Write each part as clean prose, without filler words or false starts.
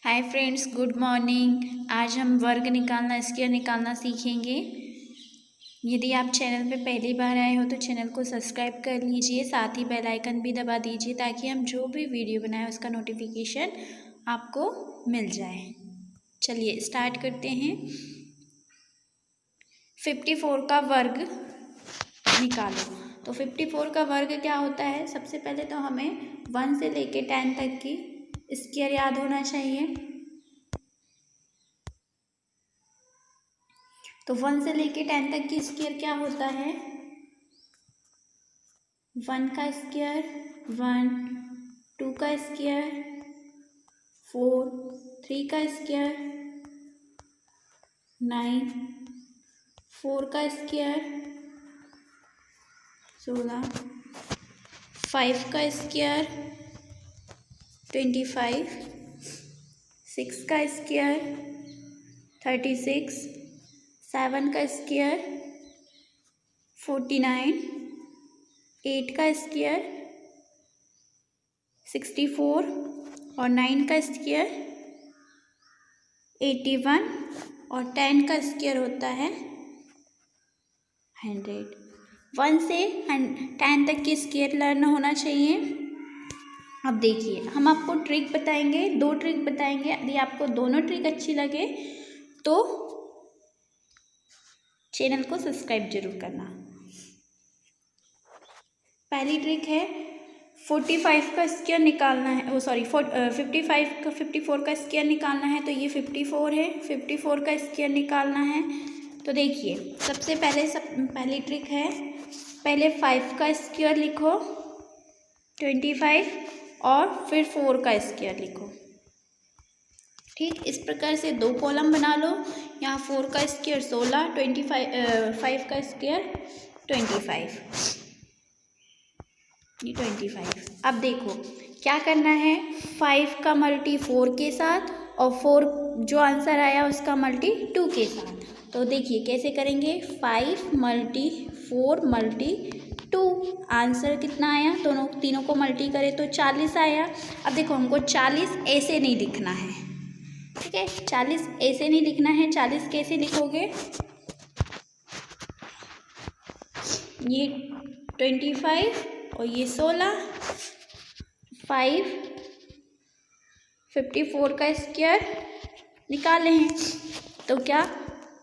Hi friends, good morning. आज हम वर्ग निकालना, स्क्वायर निकालना सीखेंगे। यदि आप चैनल पे पहली बार आए हो तो चैनल को सब्सक्राइब कर लीजिए, साथ ही बेल आइकन भी दबा दीजिए ताकि हम जो भी वीडियो बनाएं उसका नोटिफिकेशन आपको मिल जाए। चलिए स्टार्ट करते हैं। 54 का वर्ग निकालो। तो 54 का वर्ग क्या होता है? सबसे पहले तो हमें 1 से लेके 10 तक की स्क्वायर याद होना चाहिए। तो 1 से लेके 10 तक की स्क्वायर क्या होता है? 1 का स्क्वायर 1, 2 का स्क्वायर 4, 3 का स्क्वायर 9, 4 का स्क्वायर 16, 5 का स्क्वायर 25, 6 का स्क्वायर 36, 7 का स्क्वायर 49, 8 का स्क्वायर 64 और 9 का स्क्वायर 81 और 10 का स्क्वायर होता है 100। 1 से 10 तक की स्क्वायर लर्न होना चाहिए। अब देखिए, हम आपको ट्रिक बताएंगे, 2 ट्रिक बताएंगे। यदि आपको दोनों ट्रिक अच्छी लगे तो चैनल को सब्सक्राइब जरूर करना। पहली ट्रिक है 45 का स्क्वायर निकालना है। 54 का स्क्वायर निकालना है। तो ये 54 है, 54 का स्क्वायर निकालना है। तो देखिए, सबसे पहली ट्रिक है, पहले 5 का स्क्वायर लिखो 25 और फिर 4 का स्क्वायर लिखो। ठीक, इस प्रकार से 2 कॉलम बना लो। यहाँ 4 का स्क्वायर 16, 5 का स्क्वायर 25, ये 25। अब देखो क्या करना है, 5 का मल्टी 4 के साथ और 4 जो आंसर आया उसका मल्टी 2 के साथ। तो देखिए कैसे करेंगे, 5 मल्टी 4 मल्टी 2, आंसर कितना आया? तीनों को मल्टी करें तो 40 आया। अब देखो, हमको 40 ऐसे नहीं लिखना है, ठीक है? 40 ऐसे नहीं लिखना है। 40 कैसे लिखोगे? ये 25 और ये 16, 5 54 का स्क्वायर निकाले हैं। तो क्या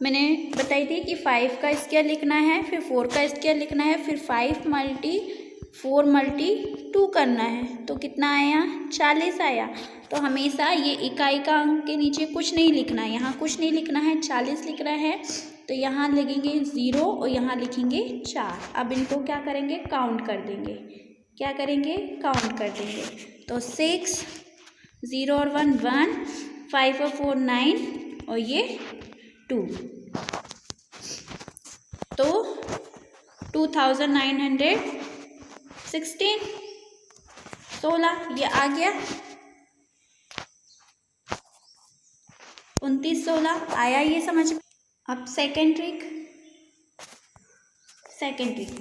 मैंने बताई थी कि 5 का स्क्वायर लिखना है, फिर 4 का स्क्वायर लिखना है, फिर 5 मल्टी 4 मल्टी 2 करना है। तो कितना आया? 40 आया। तो हमेशा ये इकाई का अंक के नीचे कुछ नहीं लिखना है, यहाँ कुछ नहीं लिखना है, 40 लिखना है। तो यहाँ लिखेंगे 0 और यहाँ लिखेंगे 4। अब इनको क्या करेंगे? काउंट कर देंगे। क्या करेंगे? काउंट कर देंगे। तो 6, 0 और 1 1, 5 और 4 9 और ये 2। तो 2916 16 ये आ गया। 29 16 आया, ये समझ में। अब सेकेंड ट्रिक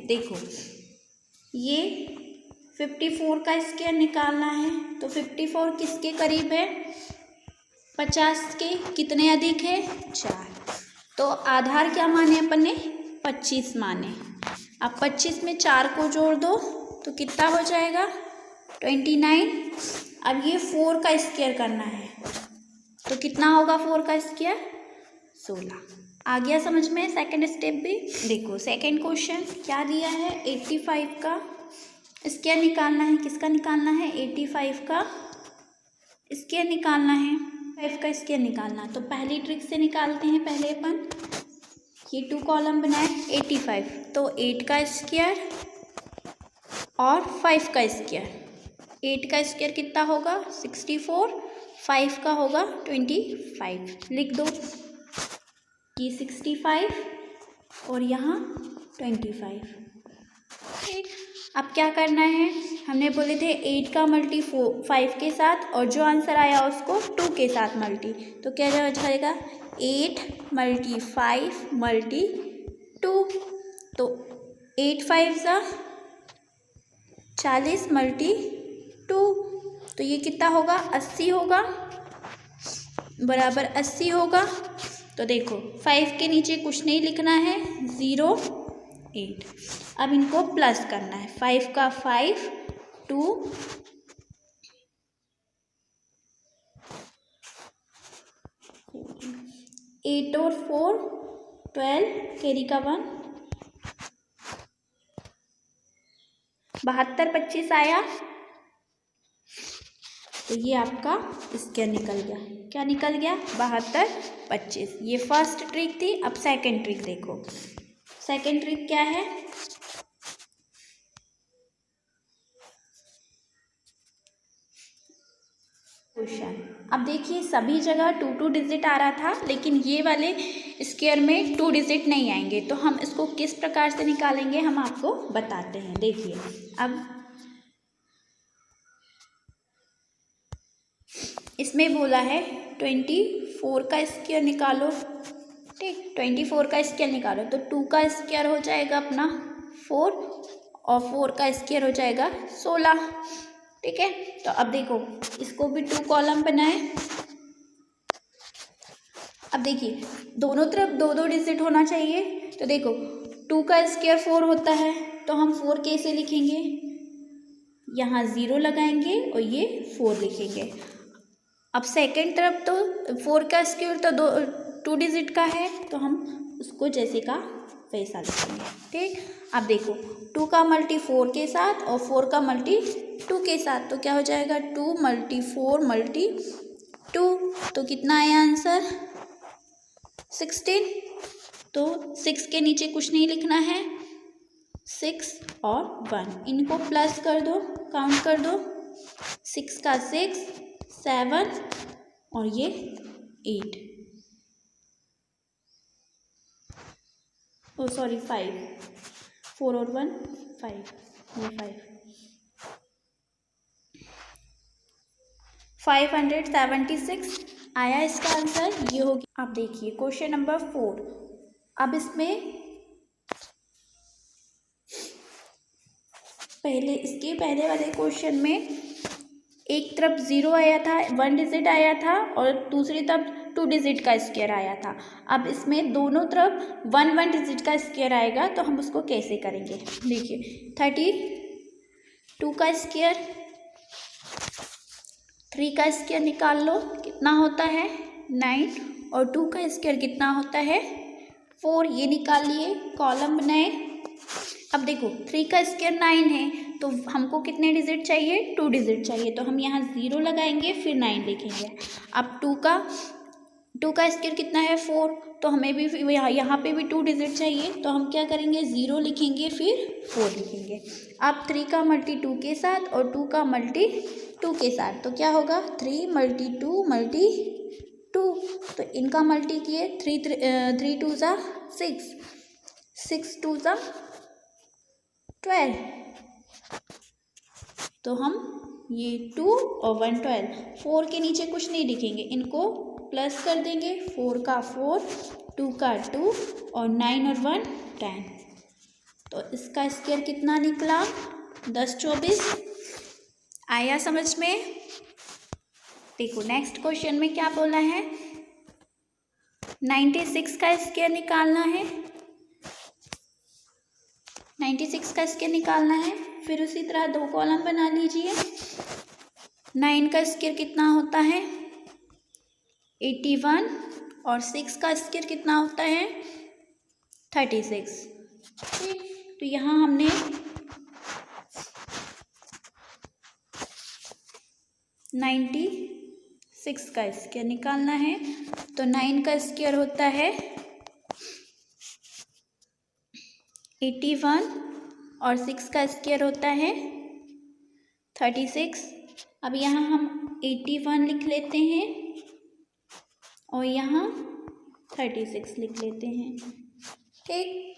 देखो, ये 54 का स्क्वायर निकालना है। तो 54 किसके करीब है? 50 के कितने अधिक है? 4। तो आधार क्या माने अपन ने? 25 माने। अब 25 में 4 को जोड़ दो तो कितना हो जाएगा? 29। अब ये 4 का स्क्वायर करना है, तो कितना होगा 4 का स्क्वायर? 16। आ गया समझ में सेकंड स्टेप भी। देखो सेकंड क्वेश्चन क्या दिया है, 85 का स्क्वायर निकालना है। किसका निकालना है? 85 का स्क्वायर निकालना है। 5 का स्क्वायर निकालना। तो पहली ट्रिक से निकालते हैं। पहले अपन ये 2 कॉलम बनाए 85। तो 8 का स्क्वायर और 5 का स्क्वायर। 8 का स्क्वायर कितना होगा? 64, 5 का होगा 25। लिख दो कि 65 और यहाँ 25। ठीक, अब क्या करना है? हमने बोले थे 8 का मल्टी 5 के साथ और जो आंसर आया उसको 2 के साथ मल्टी। तो क्या हो जाएगा? 8 मल्टी 5 मल्टी 2। तो 8 5 सा 40 मल्टी 2। तो ये कितना होगा? 80 होगा। बराबर 80 होगा। तो देखो 5 के नीचे कुछ नहीं लिखना है, 0 8। अब इनको प्लस करना है, 5 का 5 2 8 और 4 12 कैरी का 1 72 25 आया। तो ये आपका स्क्वायर निकल गया। क्या निकल गया? 72 25। ये फर्स्ट ट्रिक थी। अब सेकंड ट्रिक देखो। सेकंड ट्रिक क्या है? क्वेश्चन अब देखिए, सभी जगह 2 डिजिट आ रहा था, लेकिन ये वाले स्क्वायर में 2 डिजिट नहीं आएंगे। तो हम इसको किस प्रकार से निकालेंगे हम आपको बताते हैं। देखिए, अब इसमें बोला है 24 का स्क्वायर निकालो। ठीक, 24 का स्क्वायर निकालो तो 2 का स्क्वायर हो जाएगा अपना 4 और 4 का स्क्वायर हो जाएगा 16। ठीक है, तो अब देखो इसको भी 2 कॉलम बनाए। अब देखिए दोनों तरफ 2 डिजिट होना चाहिए। तो देखो 2 का स्क्वायर 4 होता है, तो हम 4 कैसे लिखेंगे? यहाँ 0 लगाएंगे और ये 4 लिखेंगे। अब सेकंड तरफ तो 4 का स्क्वायर तो 2 डिजिट का है, तो हम उसको जैसे का वैसा लिखेंगे। ठीक, अब देखो 2 का मल्टी 4 के साथ और 4 का मल्टी 2 के साथ, तो क्या हो जाएगा? 2 × 4 × 2। तो कितना आया आंसर? 16। तो 6 के नीचे कुछ नहीं लिखना है, 6 और 1 इनको प्लस कर दो, काउंट कर दो। 6 का 6 7 और ये 8, ओ सॉरी 5, 4 और 1 5, ये 576 आया इसका आंसर। ये हो गया। अब देखिए क्वेश्चन नंबर 4। अब इसमें इसके पहले वाले क्वेश्चन में एक तरफ 0 आया था, 1 डिजिट आया था, और दूसरी तरफ 2 डिजिट का स्क्वायर आया था। अब इसमें दोनों तरफ 1 डिजिट का स्क्वायर आएगा, तो हम उसको कैसे करेंगे? देखिए 32 का स्क्वायर, 3 का स्क्वायर निकाल लो, कितना होता है? 9, और 2 का स्क्वायर कितना होता है? 4। ये निकाल लिए, कॉलम बनाए। अब देखो 3 का स्क्वायर 9 है, तो हमको कितने डिजिट चाहिए? 2 डिजिट चाहिए। तो हम यहाँ 0 लगाएंगे, फिर 9 लिखेंगे। अब 2 का स्क्वायर कितना है? 4। तो हमें भी यहाँ पे भी 2 डिजिट चाहिए, तो हम क्या करेंगे? 0 लिखेंगे, फिर 4 लिखेंगे। अब 3 का मल्टी 2 के साथ और 2 का मल्टी 2 के साथ, तो क्या होगा? 3 × 2 × 2। तो इनका मल्टी किए, 3 2 ज़ा 6, 6 2 ज़ा 12। तो हम ये 2 और 1 12, 4 के नीचे कुछ नहीं लिखेंगे, इनको प्लस कर देंगे। 4 का 4, 2 का 2 और 9 और 1 10। तो इसका स्क्वायर कितना निकला? 10 24। आया समझ में? देखो नेक्स्ट क्वेश्चन में क्या बोला है? 96 का स्क्वायर निकालना है। 96 का स्क्वायर निकालना है। फिर उसी तरह 2 कॉलम बना लीजिए। 9 का स्क्वायर कितना होता है? 81, और 6 का स्क्वायर कितना होता है? 36। ठीक, तो यहाँ हमने 96 का स्क्वायर निकालना है। तो 9 का स्क्वायर होता है 81, और 6 का स्क्वायर होता है 36। अब यहाँ हम 81 लिख लेते हैं और यहाँ 36 लिख लेते हैं। ठीक,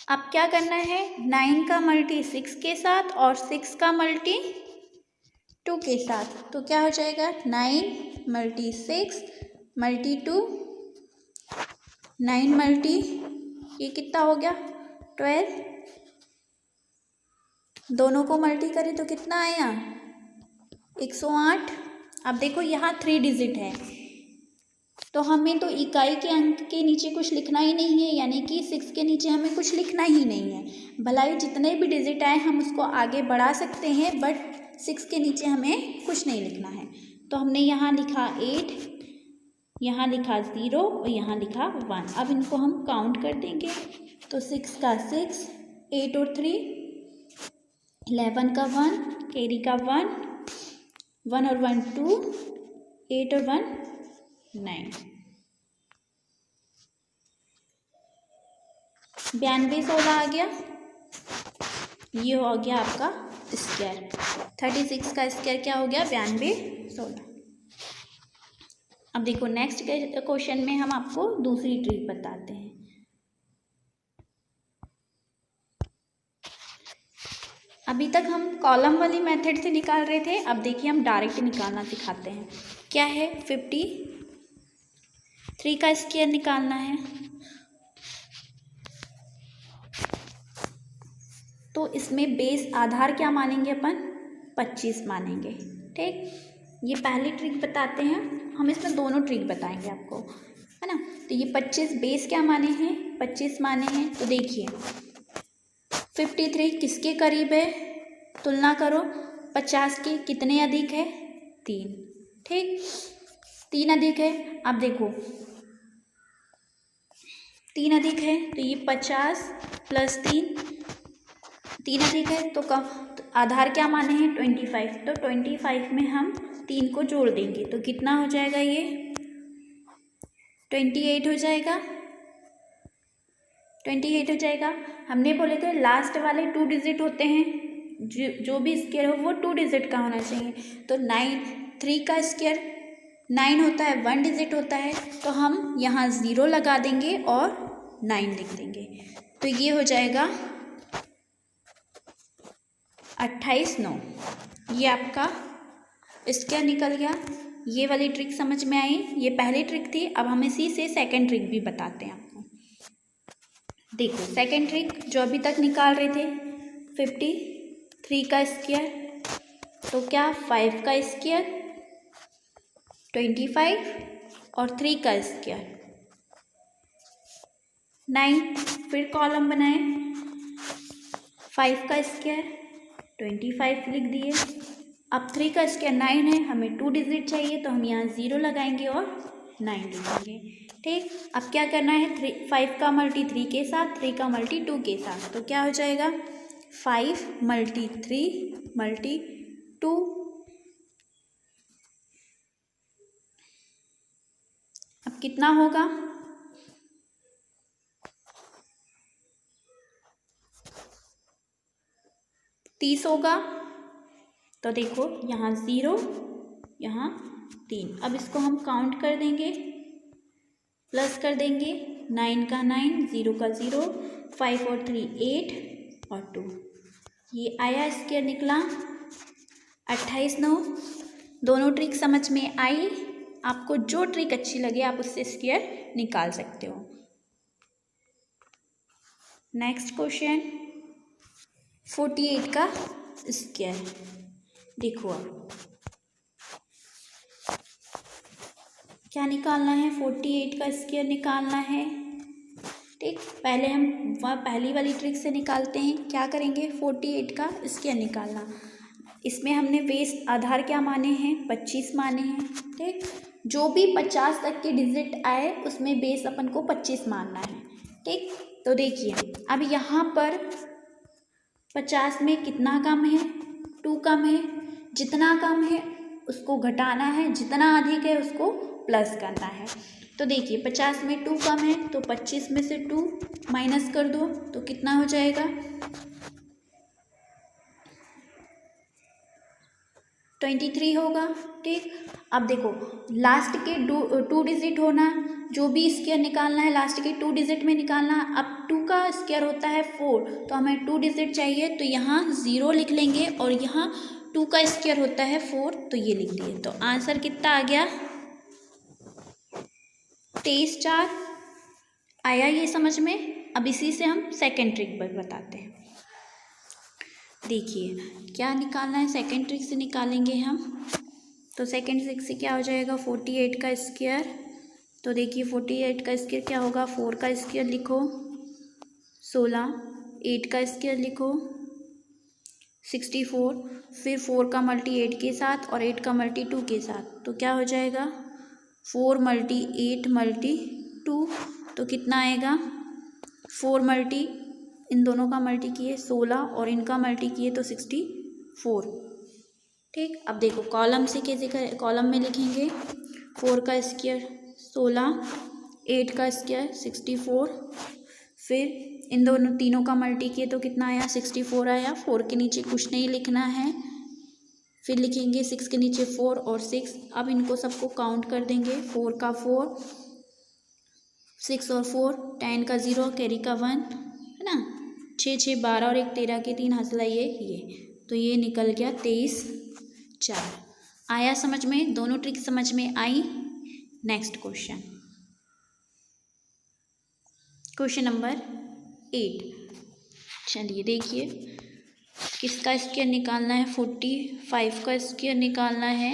अब क्या करना है? 9 का मल्टी 6 के साथ और 6 का मल्टी 2 के साथ, तो क्या हो जाएगा? 9 × 6 × 2, 9 मल्टी ये कितना हो गया? 12। दोनों को मल्टी करें तो कितना आया? 108। अब देखो यहाँ 3 डिजिट है, तो हमें तो इकाई के अंक के नीचे कुछ लिखना ही नहीं है, यानी कि 6 के नीचे हमें कुछ लिखना ही नहीं है। भलाई जितने भी डिजिट आए हम उसको आगे बढ़ा सकते हैं, बट 6 के नीचे हमें कुछ नहीं लिखना है। तो हमने यहाँ लिखा 8, यहाँ लिखा 0 और यहाँ लिखा 1। अब इनको हम काउंट कर देंगे। तो 6 का 6, 8 और 3 11 का 1, कैरी का 1, 1 और 1 2, 8 और 1 9। 92 16 आ गया, ये हो गया आपका स्क्वायर। 36 का स्क्वायर क्या हो गया? 92 16। अब देखो नेक्स्ट क्वेश्चन में हम आपको दूसरी ट्रिक बताते हैं। अभी तक हम कॉलम वाली मेथड से निकाल रहे थे, अब देखिए हम डायरेक्ट निकालना सिखाते हैं। क्या है? 53 का स्क्वायर निकालना है। तो इसमें बेस आधार क्या मानेंगे अपन? 25 मानेंगे। ठीक, ये पहली ट्रिक बताते हैं। हम इसमें दोनों ट्रिक बताएंगे आपको, है ना। तो ये 25 बेस क्या माने हैं? 25 माने हैं। तो देखिए 53 किसके करीब है? तुलना करो, 50 के कितने अधिक है? 3। ठीक, 3 अधिक है। अब देखो 3 अधिक है तो ये 50 प्लस 3 अधिक है तो कम, तो आधार क्या माने हैं? 25। तो 25 में हम 3 को जोड़ देंगे तो कितना हो जाएगा? ये 28 हो जाएगा। 28 हो जाएगा। हमने बोले थे लास्ट वाले 2 डिजिट होते हैं, जो भी स्क्वायर हो वो 2 डिजिट का होना चाहिए। तो 3 का स्क्वायर 9 होता है, 1 डिजिट होता है। तो हम यहाँ 0 लगा देंगे और 9 लिख देंगे। तो ये हो जाएगा 28 9। ये आपका स्क्वायर निकल गया। ये वाली ट्रिक समझ में आई? ये पहली ट्रिक थी। अब हम इसी से सेकंड ट्रिक भी बताते हैं आपको। देखो सेकंड ट्रिक जो अभी तक निकाल रहे थे, 53 का स्क्वायर, तो क्या 5 का स्क्वायर 25 और 3 का स्क्वायर 9। फिर कॉलम बनाए, 5 का स्क्वायर 25 लिख दिए। अब 3 का स्क्वायर 9 है, हमें 2 डिजिट चाहिए तो हम यहाँ 0 लगाएंगे और 9 लिखेंगे। ठीक, अब क्या करना है? 5 का मल्टी 3 के साथ, 3 का मल्टी 2 के साथ। तो क्या हो जाएगा? 5 मल्टी 3 मल्टी 2। अब कितना होगा? 30 होगा। तो देखो यहाँ 0, यहाँ 3। अब इसको हम काउंट कर देंगे, प्लस कर देंगे। 9 का 9, 0 का 0, 5 और 3 8 और 2। ये आया स्क्वायर निकला 28 9। दोनों ट्रिक समझ में आई? आपको जो ट्रिक अच्छी लगे आप उससे स्क्वायर निकाल सकते हो। नेक्स्ट क्वेश्चन 48 का स्क्वायर। देखो अब क्या निकालना है? 48 का स्क्वायर निकालना है। ठीक, पहले हम पहली वाली ट्रिक से निकालते हैं। क्या करेंगे? 48 का स्क्वायर निकालना। इसमें हमने बेस आधार क्या माने हैं? 25 माने हैं। ठीक, जो भी 50 तक के डिजिट आए उसमें बेस अपन को 25 मानना है। ठीक, तो देखिए अब यहाँ पर 50 में कितना कम है? 2 कम है। जितना कम है उसको घटाना है, जितना अधिक है उसको प्लस करना है। तो देखिए 50 में 2 कम है तो 25 में से 2 माइनस कर दो तो कितना हो जाएगा? 23 होगा। ठीक, अब देखो लास्ट के 2 डिजिट होना, जो भी स्क्वायर निकालना है लास्ट के 2 डिजिट में निकालना। अब 2 का स्क्वायर होता है 4, तो हमें 2 डिजिट चाहिए तो यहाँ 0 लिख लेंगे और यहाँ 2 का स्क्वायर होता है 4, तो ये लिख दिए। तो आंसर कितना आ गया? 23 4 आया ये समझ में? अब इसी से हम सेकेंड ट्रिक पर बताते हैं। देखिए क्या निकालना है? सेकेंड ट्रिक से निकालेंगे हम। तो सेकेंड ट्रिक से क्या हो जाएगा? 48 का स्क्वायर तो देखिए 48 का स्क्वायर क्या होगा, 4 का स्क्वायर लिखो 16, 8 का स्क्वायर लिखो 64, फिर 4 का मल्टी 8 के साथ और 8 का मल्टी 2 के साथ, तो क्या हो जाएगा 4 मल्टी 8 मल्टी 2, तो कितना आएगा 4 मल्टी इन दोनों का मल्टी किए 16 और इनका मल्टी किए तो 64। ठीक, अब देखो कॉलम से कैसे करें, कॉलम में लिखेंगे 4 का स्क्वायर 16, 8 का स्क्वायर 64, फिर इन दोनों तीनों का मल्टी किए तो कितना आया 64 आया। 4 के नीचे कुछ नहीं लिखना है, फिर लिखेंगे 6 के नीचे 4 और 6। अब इनको सबको काउंट कर देंगे, 4 का 4, 6 और 4, 10 का 0, कैरी का 1 है ना, 6 6 12 और 1 13 के 3 हासिल ये तो ये निकल गया 23 4। आया समझ में, दोनों ट्रिक समझ में आई। Next question, question number 8। चलिए देखिए किसका स्क्वायर निकालना है, 45 का स्क्वायर निकालना है।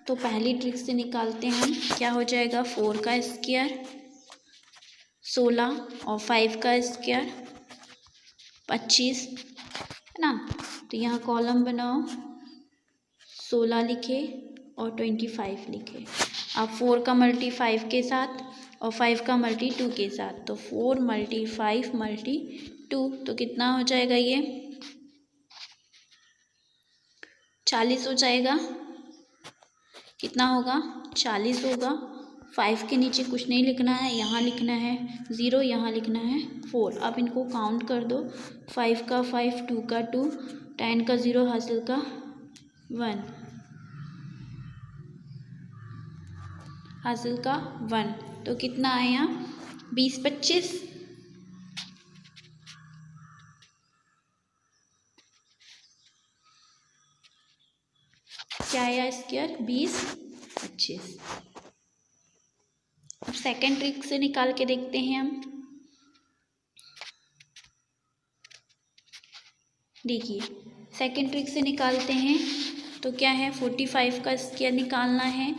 तो पहली ट्रिक से निकालते हैं हम, क्या हो जाएगा 4 का स्क्वायर 16 और 5 का स्क्वायर 25 है ना। तो यहाँ कॉलम बनाओ, 16 लिखे और 25 लिखे। अब 4 का मल्टी 5 के साथ और 5 का मल्टी 2 के साथ, तो 4 मल्टी 5 मल्टी 2, तो कितना हो जाएगा ये 40 हो जाएगा। कितना होगा 40 होगा। 5 के नीचे कुछ नहीं लिखना है, यहाँ लिखना है 0, यहाँ लिखना है 4। अब इनको काउंट कर दो, 5 का 5, 2 का 2, 10 का 0, हासिल का 1, हासिल का 1, तो कितना आया 20 25। क्या आया स्क्वायर 20 25। अब सेकेंड ट्रिक से निकाल के देखते हैं हम। देखिए सेकेंड ट्रिक से निकालते हैं, तो क्या है 45 का स्क्वायर निकालना है।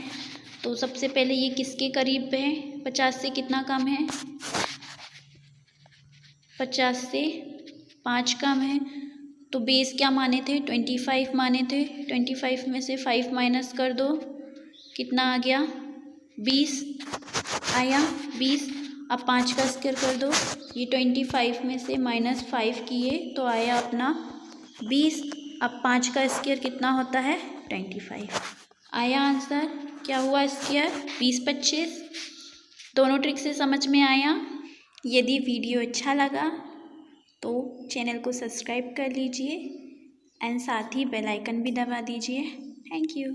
तो सबसे पहले ये किसके करीब है, 50 से कितना कम है, 50 से 5 कम है। तो बेस क्या माने थे 25 माने थे, 25 में से 5 माइनस कर दो, कितना आ गया 20 आया 20। अब 5 का स्क्वायर कर दो, ये 25 में से -5 किए तो आया अपना 20। अब 5 का स्क्वायर कितना होता है 25। आया आंसर, क्या हुआ स्क्वायर 20 25। दोनों ट्रिक से समझ में आया। यदि वीडियो अच्छा लगा तो चैनल को सब्सक्राइब कर लीजिए एंड साथ ही बेल आइकन भी दबा दीजिए। Thank you.